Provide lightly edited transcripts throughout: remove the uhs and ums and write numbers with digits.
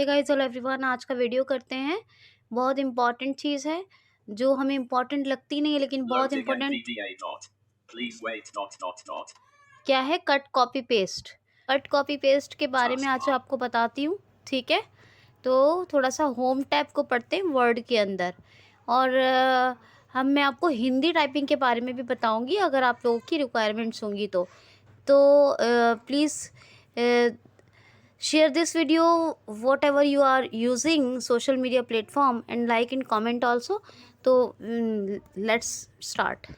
Hey guys, hello everyone. आज का video करते हैं। बहुत इम्पोर्टेंट चीज़ है जो हमें इम्पोर्टेंट लगती नहीं है, लेकिन बहुत इम्पोर्टेंट क्या है, cut copy paste. Cut copy paste के बारे में आज आपको बताती हूँ, ठीक है। तो थोड़ा सा होम टैब को पढ़ते हैं वर्ड के अंदर, और मैं आपको हिंदी टाइपिंग के बारे में भी बताऊँगी अगर आप लोगों की रिक्वायरमेंट्स होंगी तो please share this video whatever you are using social media platform and like and comment also. तो let's start.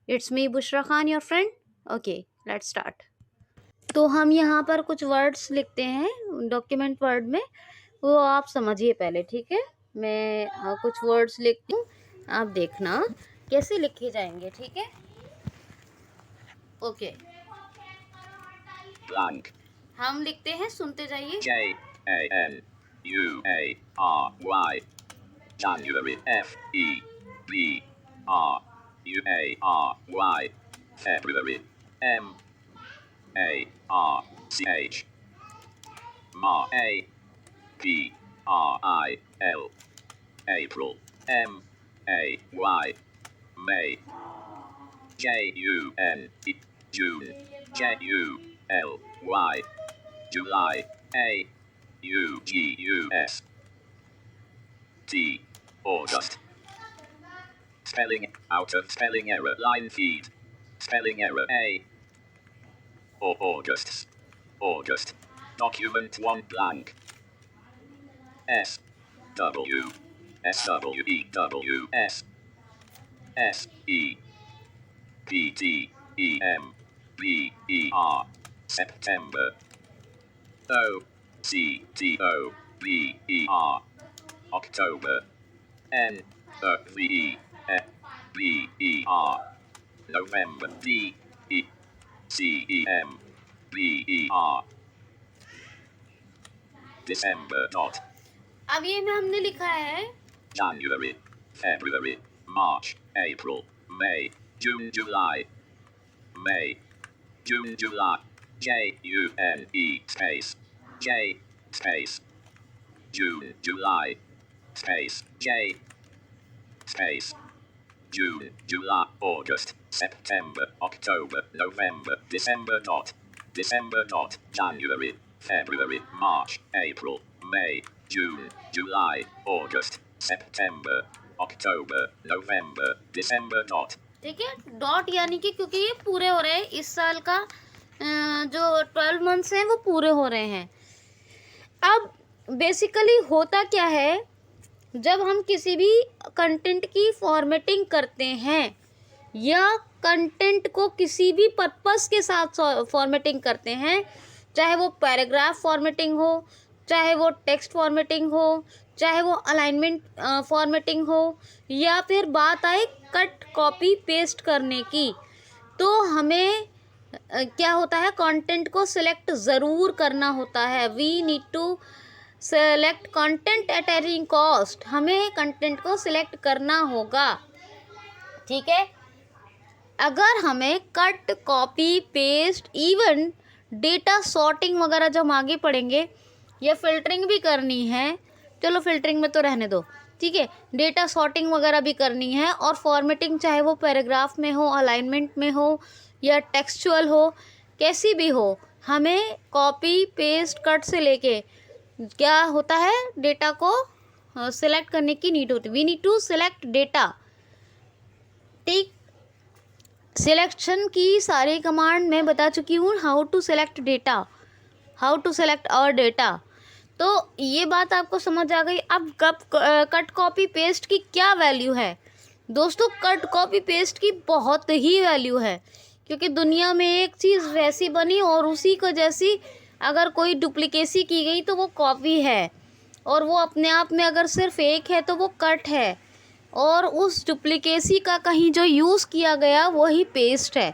It's me Bushra Khan, your friend. Okay, let's start. तो हम यहाँ पर कुछ वर्ड्स लिखते हैं डॉक्यूमेंट वर्ड में, वो आप समझिए पहले, ठीक है। मैं कुछ वर्ड्स लिखती हूँ, आप देखना कैसे लिखे जाएंगे, ठीक है। Okay, Blank. हम लिखते हैं, सुनते जाइए। January. January. February. February. March. April. April. May. June. June. July. August. August. Spelling out of spelling error. Line feed. Spelling error. August. August. Document 1 blank. September. September. October. November. December. Not. अब ये में हमने लिखा है January, February, March, April, May, June, July. May, June, July. June space. J space. June, July. Space. J space. June, July, August, September, October, November, December. Not. December. Not. January, February, March, April, May, June, July, August, September, October, November, December. Not. ठीक है। Dot यानी कि क्योंकि ये पूरे हो रहे हैं, इस साल का जो 12 मंथ्स हैं वो पूरे हो रहे हैं। अब बेसिकली होता क्या है, जब हम किसी भी कंटेंट की फॉर्मेटिंग करते हैं या कंटेंट को किसी भी पर्पस के साथ फॉर्मेटिंग करते हैं, चाहे वो पैराग्राफ फॉर्मेटिंग हो, चाहे वो टेक्स्ट फॉर्मेटिंग हो, चाहे वो अलाइनमेंट फॉर्मेटिंग हो, या फिर बात आए कट कॉपी पेस्ट करने की, तो हमें क्या होता है, कंटेंट को सिलेक्ट ज़रूर करना होता है। We need to select content at any cost. हमें कंटेंट को सिलेक्ट करना होगा, ठीक है। अगर हमें cut copy paste, even data sorting वगैरह जब हम आगे पढ़ेंगे, या फिल्टरिंग भी करनी है, चलो फिल्टरिंग में तो रहने दो, ठीक है। डेटा सॉर्टिंग वगैरह भी करनी है, और फॉर्मेटिंग चाहे वो पैराग्राफ में हो, अलाइनमेंट में हो, या टेक्सचुअल हो, कैसी भी हो, हमें कॉपी पेस्ट कट से लेके क्या होता है, डेटा को सिलेक्ट करने की नीड होती है। We need to select data, ठीक। सिलेक्शन की सारी कमांड मैं बता चुकी हूँ, how to select data, how to select our data. तो ये बात आपको समझ आ गई। अब कट कॉपी पेस्ट की क्या वैल्यू है दोस्तों? कट कॉपी पेस्ट की बहुत ही वैल्यू है, क्योंकि दुनिया में एक चीज़ वैसी बनी और उसी को जैसी अगर कोई डुप्लीकेसी की गई तो वो कॉपी है, और वो अपने आप में अगर सिर्फ एक है तो वो कट है, और उस डुप्लीकेसी का कहीं जो यूज़ किया गया वही पेस्ट है,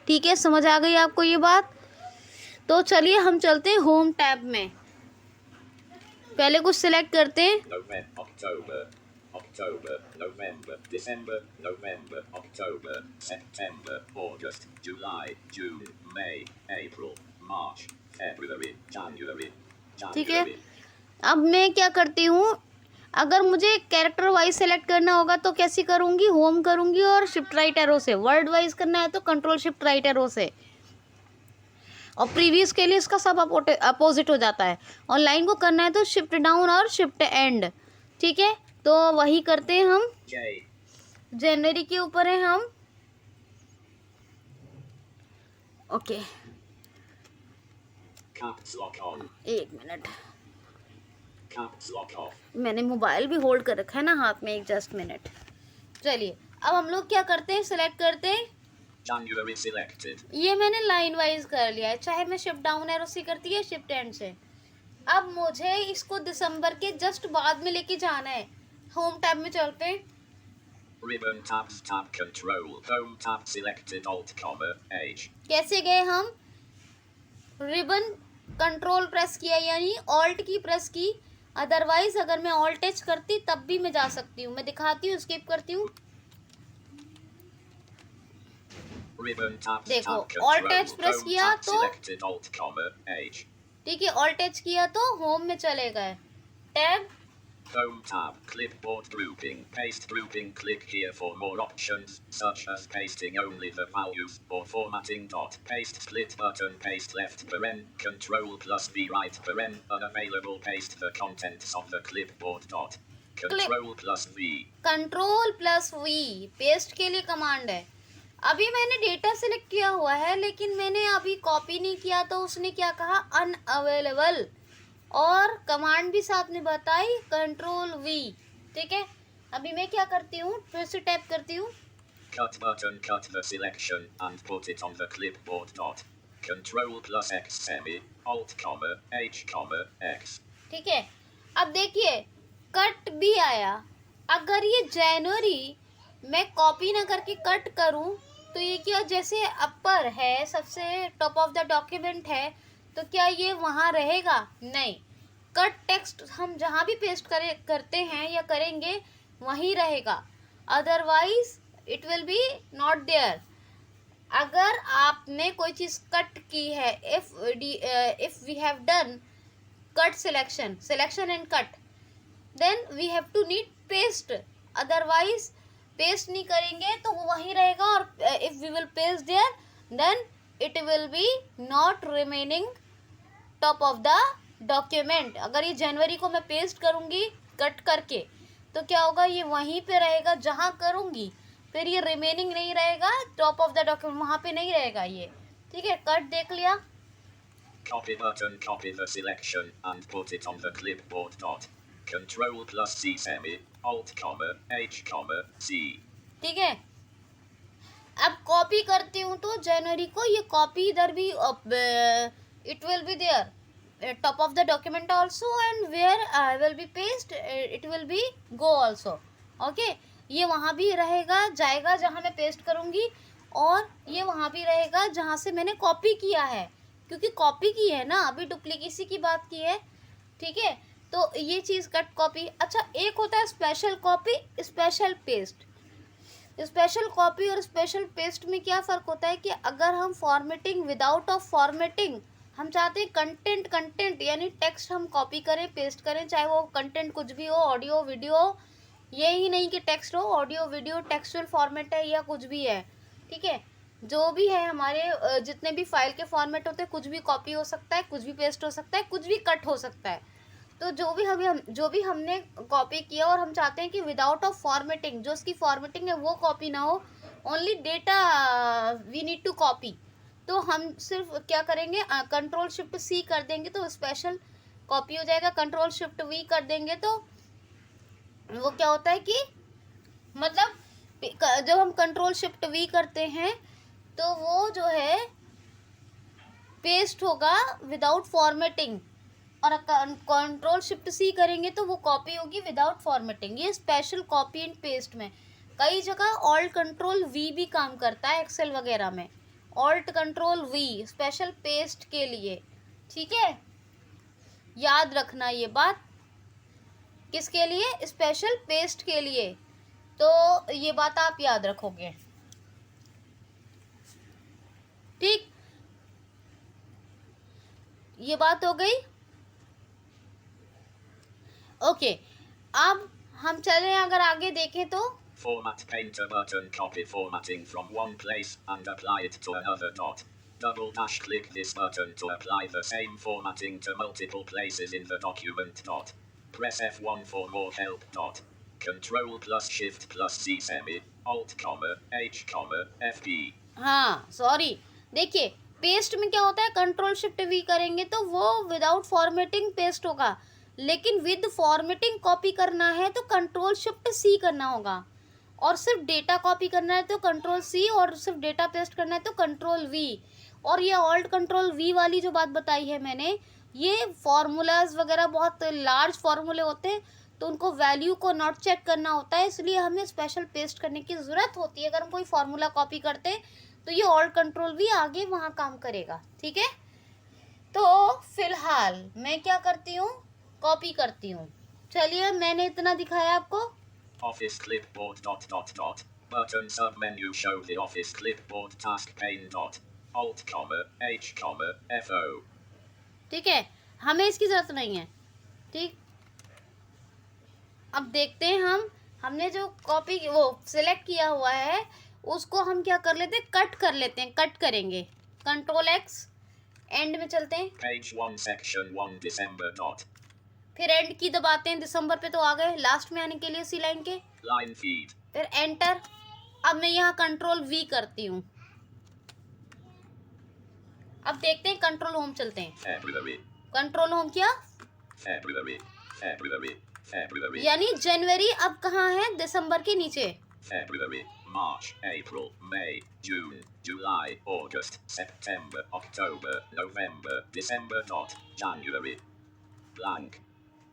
ठीक है। समझ आ गई आपको ये बात? तो चलिए हम चलते हैं होम टैब में। पहले कुछ सिलेक्ट करते हैं। October, November, December, November, October, September, August, July, June, May, April, March, February, January. ठीक है, अब मैं क्या करती हूँ, अगर मुझे कैरेक्टर वाइज सेलेक्ट करना होगा तो कैसे करूँगी, होम करूँगी और शिफ्ट राइट एरो से। वर्ड वाइज करना है तो कंट्रोल शिफ्ट राइट एरो से। और प्रीवियस के लिए इसका सब अपोजिट हो जाता है। और लाइन को करना है तो शिफ्ट डाउन और शिफ्ट एंड। ठीक है, तो वही करते हैं हम। J. जनवरी के ऊपर है हम। Okay, Caps lock on. एक मिनट, Caps lock off. मैंने मोबाइल भी होल्ड कर रखा है ना हाथ में, एक जस्ट मिनट। चलिए, अब हम लोग क्या करते हैं, सिलेक्ट करते हैं। January selected. ये मैंने लाइन वाइज कर लिया है, चाहे मैं शिफ्ट डाउन एरो से करती है शिफ्ट एंड से। अब मुझे इसको दिसंबर के जस्ट बाद में लेके जाना है। होम टैब में चलते हैं। Ribbon tabs tab control. Home tab selected alt comma H. कैसे गए हम, रिबन कंट्रोल प्रेस किया यानी ऑल्ट की प्रेस की। अदरवाइज अगर मैं ऑल्ट टच करती तब भी मैं जा सकती हूँ। मैं दिखाती हूँ, स्किप करती हूँ। Ribbon tabs देखो, tab Alt control. H press Home किया tab तो- selected alt comma H. ठीक है, ऑल्ट टच किया तो होम में चले गए। Tab, Home tab clipboard grouping. Paste grouping. Click here for more options such as pasting only the values or formatting. Paste split button. Paste left paren. Control plus V right paren. Unavailable. Paste the contents of the clipboard. Control plus V. Control plus V paste के लिए command है। अभी मैंने data select किया हुआ है लेकिन मैंने अभी कॉपी नहीं किया तो उसने क्या कहा, अनअवेलेबल। और कमांड भी साथ में बताई, कंट्रोल वी। ठीक है, अभी मैं क्या करती हूँ, फिर से टैप करती हूँ। Cut button. Cut the selection and put it on the clipboard. Control plus X semi. Alt comma H comma X. ठीक है, अब देखिए कट भी आया। अगर ये जनवरी मैं कॉपी ना करके कट करूं तो ये क्या, जैसे अपर है सबसे टॉप ऑफ द डॉक्यूमेंट है, तो क्या ये वहाँ रहेगा? नहीं, कट टेक्स्ट हम जहाँ भी पेस्ट करते हैं या करेंगे वहीं रहेगा, otherwise it will be not there. अगर आपने कोई चीज़ कट की है, if we have done cut selection and cut, then we have to need paste, otherwise paste नहीं करेंगे तो वो वहीं रहेगा। और if we will paste there then it will be not remaining top of the document। अगर ये जनवरी को मैं पेस्ट करूँगी कट करके तो क्या होगा, ये वहीं पे रहेगा जहाँ करूँगी, फिर ये रिमेनिंग नहीं रहेगा, टॉप ऑफ द डॉक्यूमेंट वहाँ पे नहीं रहेगा ये। ठीक है, कट देख लिया। Copy button. Copy the selection and put it on the clipboard. Control plus C semi. Alt comma H comma C. ठीक है, अब कॉपी करती हूँ तो जनवरी को ये कॉपी इधर भी it will be there top of the document also, and where I will be paste it will be go also. Okay, ये वहाँ भी रहेगा, जाएगा जहाँ मैं पेस्ट करूँगी, और ये वहाँ भी रहेगा जहाँ से मैंने कॉपी किया है, क्योंकि कॉपी की है ना, अभी डुप्लीकेसी की बात की है। ठीक है, तो ये चीज़ कट कॉपी। अच्छा, एक होता है special copy, special paste. Special copy और स्पेशल पेस्ट में क्या फ़र्क होता है कि अगर हम फॉर्मेटिंग विदाउट ऑफ फॉर्मेटिंग, हम चाहते हैं कंटेंट यानी टेक्स्ट हम कॉपी करें पेस्ट करें, चाहे वो कंटेंट कुछ भी हो, ऑडियो वीडियो, ये ही नहीं कि टेक्स्ट हो, ऑडियो वीडियो टेक्सचुअल फॉर्मेट है या कुछ भी है। ठीक है, जो भी है हमारे जितने भी फाइल के फॉर्मेट होते हैं, कुछ भी कॉपी हो सकता है, कुछ भी पेस्ट हो सकता है, कुछ भी कट हो सकता है। तो जो भी हमने कॉपी किया और हम चाहते हैं कि विदाउट ऑफ फॉर्मेटिंग, जो उसकी फॉर्मेटिंग है वो कॉपी ना हो, only data we need to copy, तो हम सिर्फ क्या करेंगे, कंट्रोल शिफ्ट सी कर देंगे तो स्पेशल कॉपी हो जाएगा। कंट्रोल शिफ्ट वी कर देंगे तो वो क्या होता है कि मतलब जब हम कंट्रोल शिफ्ट वी करते हैं तो वो जो है पेस्ट होगा विदाउट फॉर्मेटिंग, और कंट्रोल शिफ्ट सी करेंगे तो वो कॉपी होगी विदाउट फॉर्मेटिंग। ये स्पेशल कॉपी एंड पेस्ट में कई जगह ऑल्ट कंट्रोल वी भी काम करता है, एक्सेल वगैरह में alt control we special paste के लिए। ठीक है, याद रखना ये बात, किसके लिए, स्पेशल पेस्ट के लिए, तो ये बात आप याद रखोगे। ठीक, ये बात हो गई। ओके, अब हम चलें, अगर आगे देखें तो Format painter button. Copy formatting from one place and apply it to another dot. Double dash click this button to apply the same formatting to multiple places in the document. Dot. Press F1 for more help. Dot. Control plus Shift plus C semi. Alt comma H comma FB. हाँ sorry, देखिए paste में क्या होता है, control shift we करेंगे तो वो without formatting paste होगा, लेकिन विद फॉर्मेटिंग कॉपी करना है तो कंट्रोल शिफ्ट सी करना होगा, और सिर्फ डेटा कॉपी करना है तो कंट्रोल सी, और सिर्फ डेटा पेस्ट करना है तो कंट्रोल वी। और ये ऑल्ट कंट्रोल वी वाली जो बात बताई है मैंने, ये फार्मूलाज वगैरह बहुत लार्ज फार्मूले होते हैं तो उनको वैल्यू को नॉट चेक करना होता है, इसलिए हमें स्पेशल पेस्ट करने की ज़रूरत होती है। अगर हम कोई फार्मूला कॉपी करते हैं तो ये ऑल्ट कंट्रोल वी आगे वहाँ काम करेगा, ठीक है। तो फिलहाल मैं क्या करती हूँ, कॉपी करती हूँ। चलिए, मैंने इतना दिखाया आपको। Office clipboard dot dot dot. Button submenu show the office clipboard task pane dot. Alt comma H comma FO. ठीक है, हमें इसकी ज़रूरत नहीं है, ठीक। अब देखते हैं हमने जो कॉपी वो सिलेक्ट किया हुआ है उसको हम क्या कर लेते हैं, कट कर लेते हैं, कट करेंगे। कंट्रोल एक्स, एंड में चलते हैं, Page 1 section 1 December dot. फिर एंड की दबाते हैं, दिसंबर पे तो आ गए, लास्ट में आने के लिए उसी लाइन के, Line feed. फिर एंटर। अब मैं यहाँ कंट्रोल वी करती हूँ। अब देखते हैं, कंट्रोल होम चलते हैं, February. कंट्रोल होम किया, February. February. February. यानी जनवरी अब कहाँ है, दिसंबर के नीचे। February. March. April. May. June. July. August. September. October. November. December dot. January. Blank.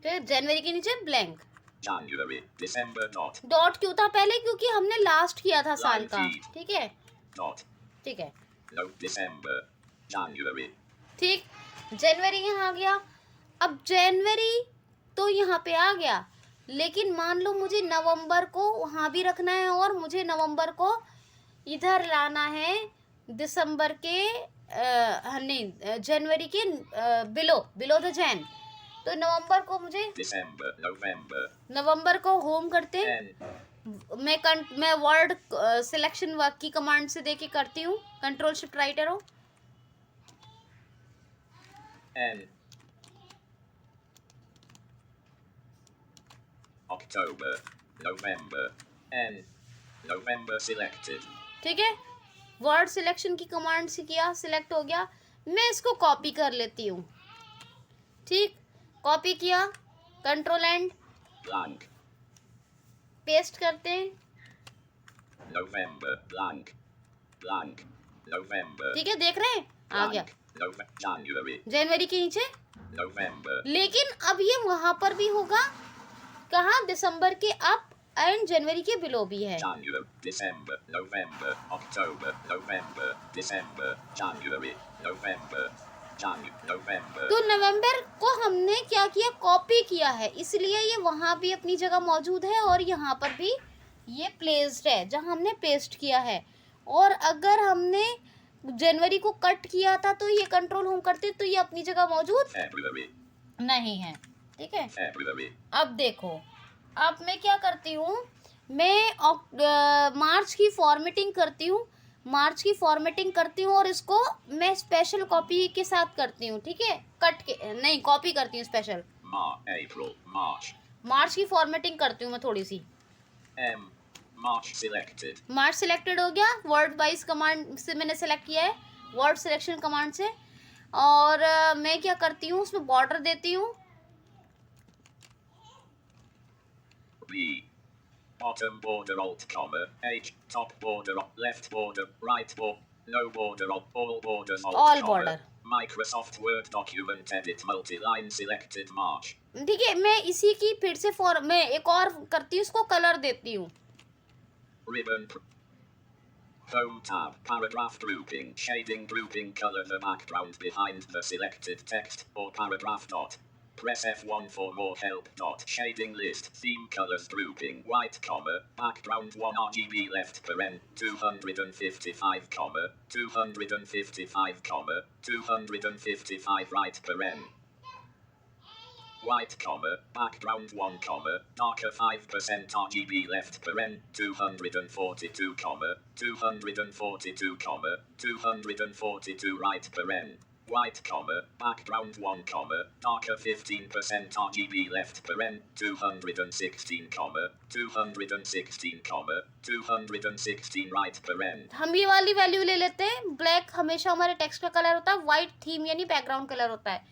फिर जनवरी के नीचे blank. January. December dot. Dot क्यों था पहले, क्योंकि हमने लास्ट किया था साल का, ठीक है, Dot. ठीक है, No. December. January. ठीक। जनवरी यहाँ आ गया, अब जनवरी तो यहाँ पे आ गया, लेकिन मान लो मुझे नवंबर को वहाँ भी रखना है और मुझे नवंबर को इधर लाना है दिसंबर के नहीं, जनवरी के बिलो द जैन, तो नवंबर को मुझे December. November. नवंबर को होम करते हैं। N. मैं वर्ड सिलेक्शन वर्क की कमांड से देके करती हूँ, control shift right arrow, N. October. November. N. November selected. ठीक है, वर्ड सिलेक्शन की कमांड से किया, सिलेक्ट हो गया। मैं इसको कॉपी कर लेती हूँ, ठीक, कॉपी किया, कंट्रोल एंड, Blank. पेस्ट करते हैं, November. Blank. Blank. November. ठीक है, देख रहे हैं आ गया November. January. जनवरी के नीचे। November. लेकिन अब ये वहां पर भी होगा, कहाँ, दिसंबर के अप एंड जनवरी के बिलो भी है। January. December. November. October. November. December. January. November. November. तो नवंबर को हमने क्या किया, कॉपी किया है, इसलिए ये वहाँ भी अपनी जगह मौजूद है और यहाँ पर भी ये प्लेस्ड है जहाँ हमने पेस्ट किया है। और अगर हमने जनवरी को कट किया था तो ये कंट्रोल होम करते तो ये अपनी जगह मौजूद February. नहीं है, ठीक है। February. अब देखो, अब मैं क्या करती हूँ, मैं मार्च की फॉर्मेटिंग करती हूँ, मार्च की फॉर्मेटिंग करती हूँ और इसको मैं स्पेशल कॉपी के साथ करती हूँ, ठीक है, कट के नहीं, कॉपी करती हूँ स्पेशल। April. March. मार्च की फॉर्मेटिंग करती हूँ मैं थोड़ी सी। M. March selected. मार्च सिलेक्टेड हो गया, वर्ड वाइज कमांड से मैंने सेलेक्ट किया है, वर्ड सिलेक्शन कमांड से। और मैं क्या करती हूँ, उसमें बॉर्डर देती हूँ, B. Bottom border alt comma H. Top border left border right border no border all borders alt All comma. border. Microsoft Word document edit multi-line selected March. ठीक है। मैं इसी की फिर से मैं एक और करती हूँ, इसको कलर देती हूँ, Ribbon. Home tab. Paragraph grouping. Shading grouping. Color the background behind the selected text or paragraph dot. Press F1 for more help dot. Shading list. Theme colors grouping. White comma. Background 1 RGB left paren. 255 comma. 255 comma. 255 right paren. White comma, background 1 comma, darker 5% RGB left paren, 242 comma, 242 comma, 242 right paren. White comma, background 1 comma, darker 15% RGB left paren, 216 comma, 216 comma, 216 right paren. हम ये वाली value ले लेते हैं। Black हमेशा हमारे text का colour होता है, व्हाइट थीम यानी बैकग्राउंड कलर होता है।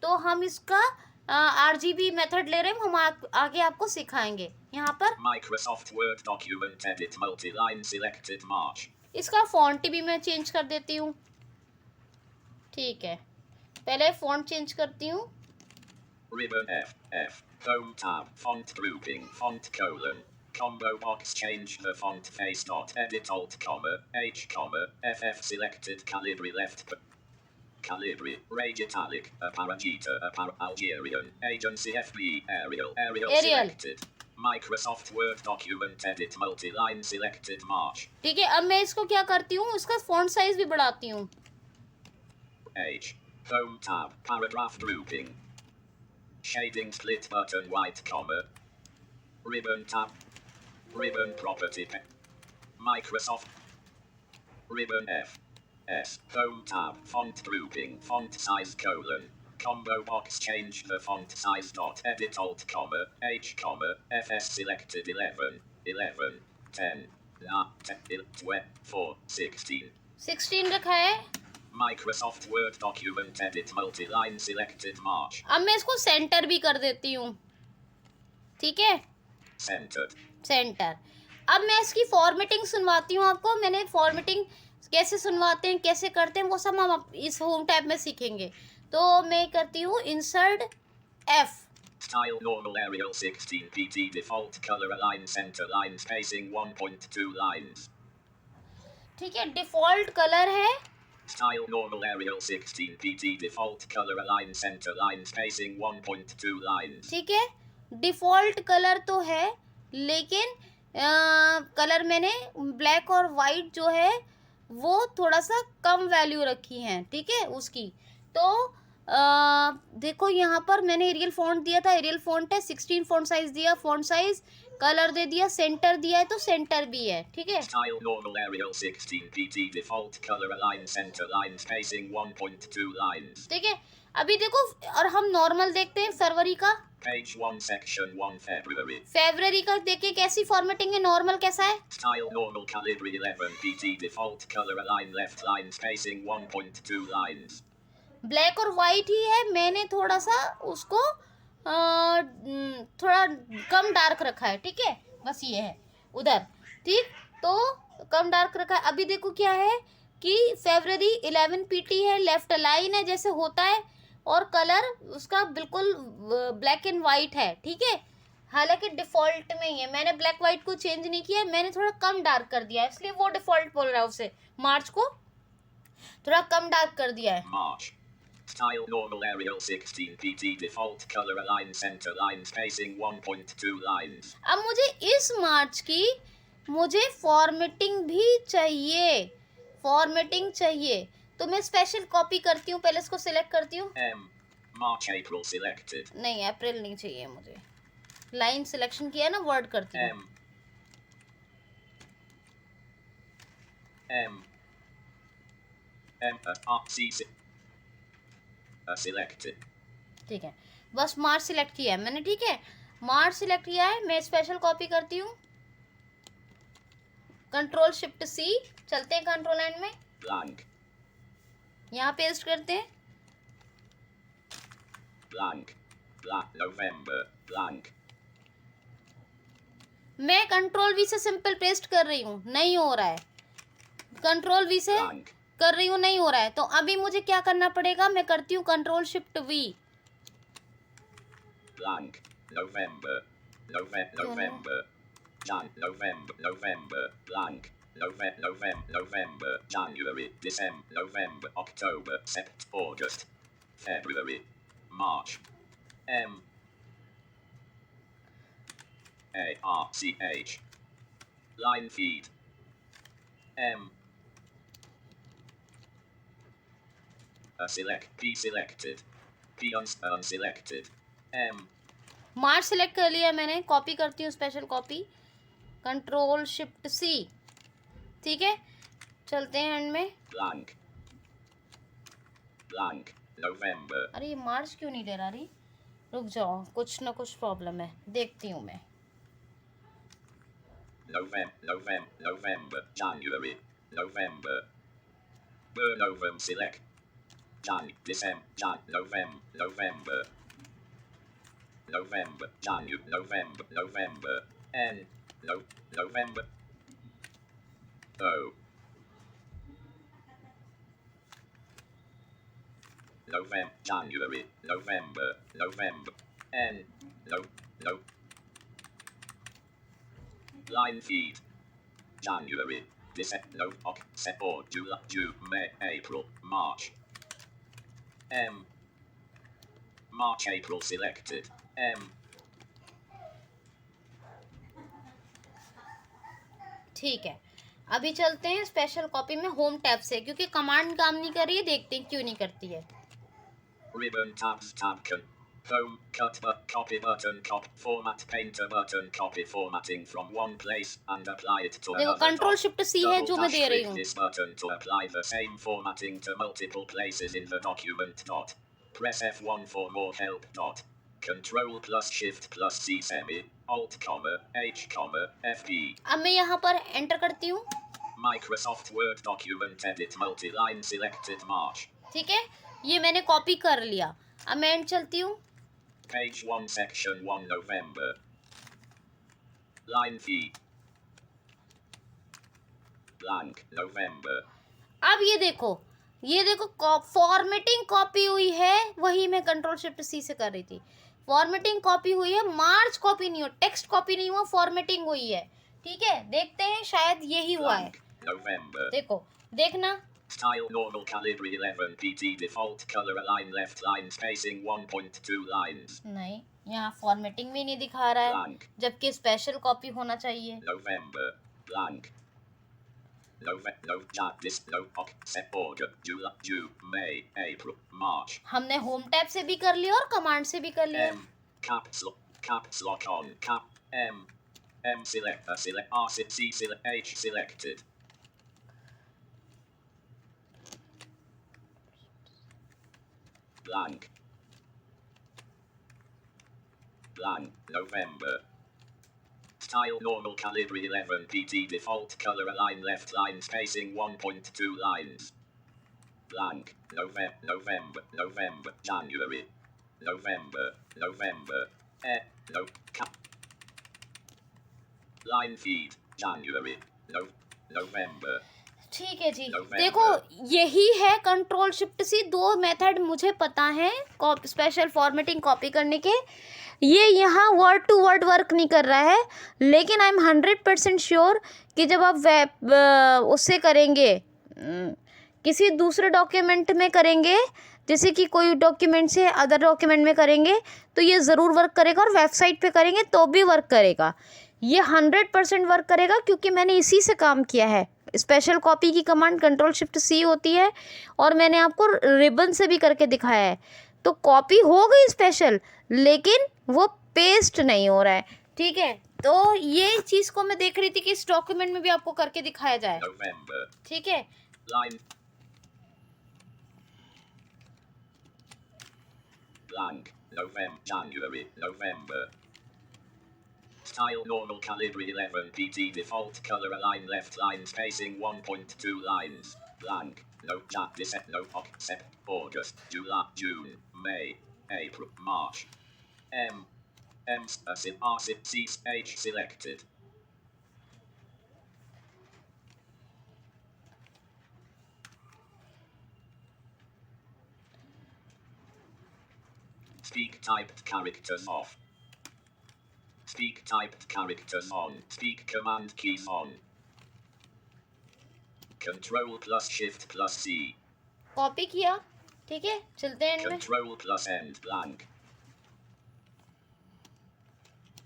तो हम इसका आरजीबी मेथड ले रहे हैं, हम आगे आपको सिखाएंगे। यहाँ पर Microsoft Word document edit multi-line selected March. इसका फॉन्ट भी मैं चेंज कर देती हूँ। ठीक है, पहले फॉन्ट चेंज करती हूँ। Ribbon F Home tab font grouping font colon combo box change the font face dot edit alt comma H comma FF selected Calibri left Calibri Rage italic Paragita Algerian agency FB Arial selected Microsoft Word document edit multi-line selected March. ठीक है, अब मैं इसको क्या करती हूँ, इसका font size भी बढ़ाती हूँ। H Home tab paragraph grouping shading split button white comma ribbon tab ribbon property Microsoft ribbon F S Home tab font grouping font size colon combo box change the font size dot edit alt comma H comma FS selected 11 10 12 4 16 16 रखा है। Microsoft Word document edit multi-line selected March. अब मैं इसको centre भी कर देती हूँ। ठीक है, Centered. सेंटर। अब मैं इसकी फॉर्मेटिंग सुनवाती हूँ आपको। मैंने फॉर्मेटिंग कैसे सुनवाते हैं, कैसे करते हैं, वो सब हम इस होम टैब में सीखेंगे। तो मैं करती हूँ insert F। Style normal Arial 16 pt default color align center line spacing 1.2 lines. ठीक है, डिफॉल्ट कलर है। Style normal Arial 16 pt default color align center line spacing 1.2 lines. ठीक है, डिफॉल्ट कलर तो है, लेकिन कलर मैंने ब्लैक और वाइट जो है वो थोड़ा सा कम वैल्यू रखी है। ठीक है, उसकी तो देखो यहाँ पर मैंने एरियल फॉन्ट दिया था, एरियल फॉन्ट है, 16 फॉन्ट साइज दिया, फॉन्ट साइज कलर दे दिया, सेंटर दिया है तो सेंटर भी है। ठीक है, Style normal Arial 16 pt default color align center line spacing 1.2 lines. ठीक है। अभी देखो, और हम नॉर्मल देखते हैं फरवरी का। Page 1 section 1 February. फरवरी का देखिए कैसी फॉर्मेटिंग है, नॉर्मल कैसा है। Style normal Calibri 11 pt default color align left line spacing 1.2 lines. Black और वाइट ही है, मैंने थोड़ा सा उसको थोड़ा कम डार्क रखा है। ठीक है, बस ये है उधर। ठीक, तो कम डार्क रखा है। अभी देखो क्या है कि फरवरी 11 पीटी है, लेफ्ट लाइन है जैसे होता है, और कलर उसका बिल्कुल ब्लैक एंड वाइट है। ठीक है, हालांकि डिफ़ॉल्ट में ही है, मैंने ब्लैक वाइट को चेंज नहीं किया, मैंने थोड़ा कम डार्क कर दिया है, इसलिए वो डिफ़ॉल्ट बोल रहा है उसे। मार्च को थोड़ा कम डार्क कर दिया है। March. Style normal Arial 16 pt default color align center line spacing 1.2 lines. अब मुझे इस मार्च की मुझे फॉर्मेटिंग भी चाहिए, फॉर्मेटिंग चाहिए, तो मैं स्पेशल कॉपी करती हूँ, पहले इसको सिलेक्ट करती हूँ। M. March April selected. नहीं, अप्रैल नहीं चाहिए मुझे, लाइन सिलेक्शन किया ना, वर्ड करती हूँ। Selected. ठीक है, बस मार्च सिलेक्ट किया है मैंने। ठीक है, मार्च सिलेक्ट किया है, मैं स्पेशल कॉपी करती हूँ, कंट्रोल शिफ्ट सी, चलते हैं कंट्रोल एंड में, Blank. यहाँ पेस्ट करते हैं। Blank. November. Blank. मैं कंट्रोल वी से सिंपल पेस्ट कर रही हूँ, नहीं हो रहा है। कंट्रोल वी से Blank. कर रही हूँ, नहीं हो रहा है, तो अभी मुझे क्या करना पड़ेगा, मैं करती हूँ control shift we. Blank. November. November. November. Blank. November. January. December. November. October. September. August. February. March. M. ARCH. Line feed. M. Select. P selected. P unselected. M. March select कर लिया मैंने, कॉपी करती हूँ, special copy, control shift C, ठीक है, चलते हैं and में। Blank. Blank. November. अरे ये मार्च क्यों नहीं ले रहा रही, रुक जाओ, कुछ ना कुछ प्रॉब्लम है, देखती हूँ मैं। November. January. November. November. Select. December. November. January. November. N. November. O. January. November. N. No. Line feed. January. December. September. July. June. May. April. March. M. March. April selected. M. ठीक है, अभी चलते हैं special copy में home tab से, क्योंकि command काम नहीं कर रही है, देखते हैं क्यों नहीं करती है। Ribbon tabs tab home cut but copy button format painter button copy formatting from one place and apply it to देखो another. कंट्रोल शिफ्ट सी है जो मैं दे रही हूँ। This button to apply the same formatting to multiple places in the document. Press F1 for more help. Control plus shift plus C semi alt comma H comma FB. अब मैं यहाँ पर enter करती हूँ। Microsoft Word document edit multi-line selected March. ठीक है, ये मैंने कॉपी कर लिया, अब मैं एंड चलती हूँ। Page 1 section 1 November. Line feed. Blank November. अब ये देखो फॉर्मेटिंग कॉपी हुई है, वही मैं कंट्रोल शिफ्ट सी से कर रही थी। फॉर्मेटिंग कॉपी हुई है, मार्च कॉपी नहीं हो, टेक्स्ट कॉपी नहीं हुआ, फॉर्मेटिंग हुई है। ठीक है, देखते हैं शायद यही हुआ है। November. देखो, देखना। Style normal calibri 11 PT default color align left line spacing 1.2 lines. नहीं, यहाँ फॉर्मेटिंग भी नहीं दिखा रहा है, Blank. जबकि स्पेशल कॉपी होना चाहिए। November. Blank. September, July, June, May, April, March. हमने होम टैब से भी कर लिया और कमांड से भी कर लिया। M. Caps lock on. M select R C select H selected. Blank. November. Style normal calibri 11 PT default color align left line spacing 1.2 lines. Blank. November. January. November. Line feed. January. November. ठीक है जी, November. देखो यही है control shift सी, दो method मुझे पता है special formatting copy करने के। ये यहाँ वर्ड टू वर्ड वर्क नहीं कर रहा है, लेकिन आई एम 100% श्योर कि जब आप उससे करेंगे, किसी दूसरे डॉक्यूमेंट में करेंगे, जैसे कि कोई डॉक्यूमेंट से अदर डॉक्यूमेंट में करेंगे, तो ये ज़रूर वर्क करेगा, और वेबसाइट पे करेंगे तो भी वर्क करेगा। ये 100% वर्क करेगा, क्योंकि मैंने इसी से काम किया है। स्पेशल कॉपी की कमांड कंट्रोल शिफ्ट सी होती है, और मैंने आपको रिबन से भी करके दिखाया है। तो कॉपी हो गई स्पेशल, लेकिन वो पेस्ट नहीं हो रहा है। ठीक है, तो ये चीज़ को मैं देख रही थी कि इस डॉक्यूमेंट में भी आपको करके दिखाया जाए। November. ठीक है, Line. Blank. January. November. Style normal calibri 11 PT default color align left line spacing 1.2 lines. Blank. December. August. July. June. May. April. March. M. R C H selected. Speak typed characters off. Speak typed characters on. Speak command keys on. Control plus shift plus C. Copy किया। ठीक है, चलते हैं इनमें। Control plus end blank.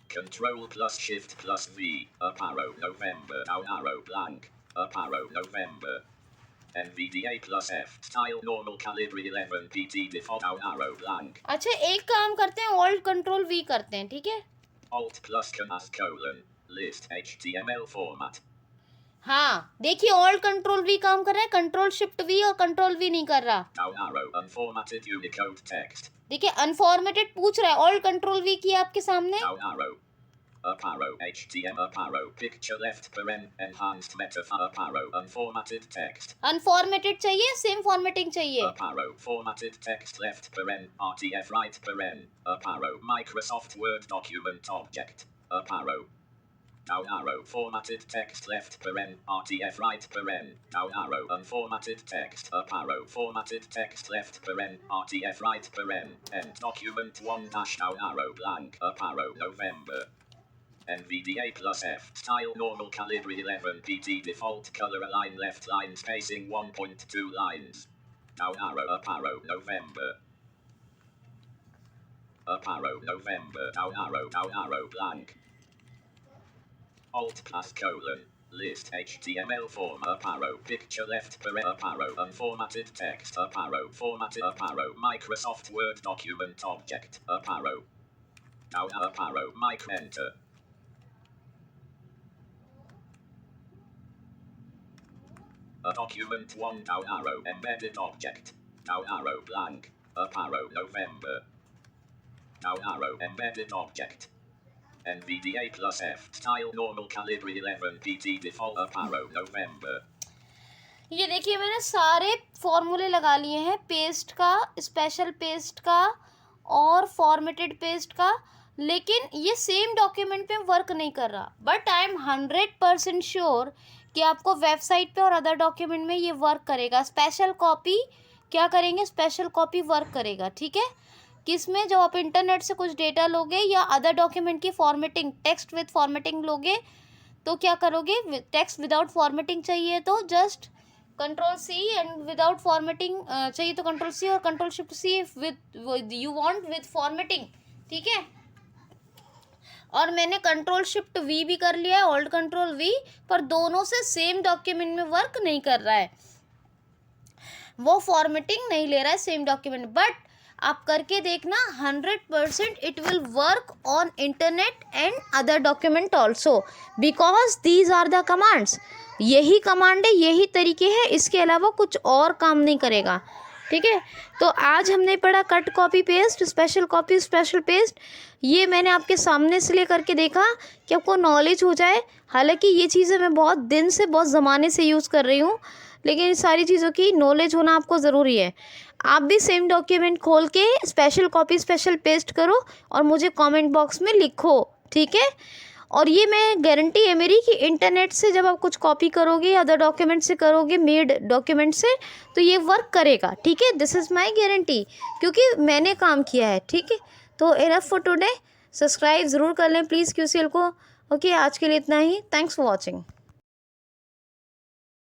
Control plus shift plus V. Up arrow November. Down arrow blank. Up arrow November. NVDA plus F. Style normal calibre 11 PT default down arrow blank. अच्छा एक काम करते हैं, Alt Control V करते हैं, ठीक है? Alt plus command colon. List HTML format. हाँ देखिए Alt Control V काम कर रहा है, Control Shift V और Control V नहीं कर रहा। Down arrow unformatted Unicode text. देखिए unformatted पूछ रहा है, Alt Control V किया आपके सामने। Down arrow. Up arrow HTML up arrow picture left paren enhanced metaphor up arrow unformatted text. Unformatted चाहिए, same formatting चाहिए। Up arrow formatted text left paren RTF right paren up arrow Microsoft Word document object up arrow. Down arrow formatted text left paren RTF right paren down arrow unformatted text up arrow formatted text left paren RTF right paren end document 1 dash down arrow blank up arrow November. NVDA plus F. Style normal calibre 11 PT default color align left line spacing 1.2 lines. Down arrow up arrow November. Up arrow November down arrow blank. Alt plus colon. List HTML form up arrow picture left paren up arrow unformatted text up arrow formatted up arrow Microsoft Word document object up arrow. Down up arrow mic enter. A document 1 down arrow embedded object. Down arrow blank. Up arrow November. Down arrow embedded object. NVDA plus F. Style normal calibre 11 PT default up arrow November. ये देखिए मैंने सारे फॉर्मूले लगा लिए हैं, paste का, special paste का और फॉर्मेटेड पेस्ट का, लेकिन ये सेम डॉक्यूमेंट पे वर्क नहीं कर रहा। बट आई एम 100% श्योर कि आपको वेबसाइट पे और अदर डॉक्यूमेंट में ये वर्क करेगा। स्पेशल कॉपी क्या करेंगे, स्पेशल कॉपी वर्क करेगा, ठीक है? किसमें, जब आप इंटरनेट से कुछ डेटा लोगे या अदर डॉक्यूमेंट की फॉर्मेटिंग, टेक्स्ट विद फॉर्मेटिंग लोगे तो क्या करोगे, टेक्स्ट विदाउट फॉर्मेटिंग चाहिए तो just control C and without formatting चाहिए तो कंट्रोल सी और control shift C with you want with formatting, ठीक है? और मैंने कंट्रोल शिफ्ट वी भी कर लिया है, ऑल्ट कंट्रोल वी, पर दोनों से सेम डॉक्यूमेंट में वर्क नहीं कर रहा है, वो फॉर्मेटिंग नहीं ले रहा है सेम डॉक्यूमेंट। बट आप करके देखना 100% it will work on internet and other document also, because these are the commands. यही कमांड है, यही तरीके हैं, इसके अलावा कुछ और काम नहीं करेगा, ठीक है? तो आज हमने पढ़ा cut copy paste, special copy special paste. ये मैंने आपके सामने इसलिए करके देखा कि आपको नॉलेज हो जाए। हालांकि ये चीज़ें मैं बहुत दिन से, बहुत ज़माने से यूज़ कर रही हूँ, लेकिन इन सारी चीज़ों की नॉलेज होना आपको ज़रूरी है। आप भी सेम डॉक्यूमेंट खोल के स्पेशल कॉपी स्पेशल पेस्ट करो और मुझे कमेंट बॉक्स में लिखो, ठीक है? और ये मैं गारंटी है मेरी कि इंटरनेट से जब आप कुछ कॉपी करोगे या अदर डॉक्यूमेंट से करोगे, मेड डॉक्यूमेंट से, तो ये वर्क करेगा, ठीक है? दिस इज़ माय गारंटी, क्योंकि मैंने काम किया है, ठीक है? तो इनफ फॉर टुडे। सब्सक्राइब ज़रूर कर लें प्लीज़ QCL को। ओके, आज के लिए इतना ही। Thanks for watching.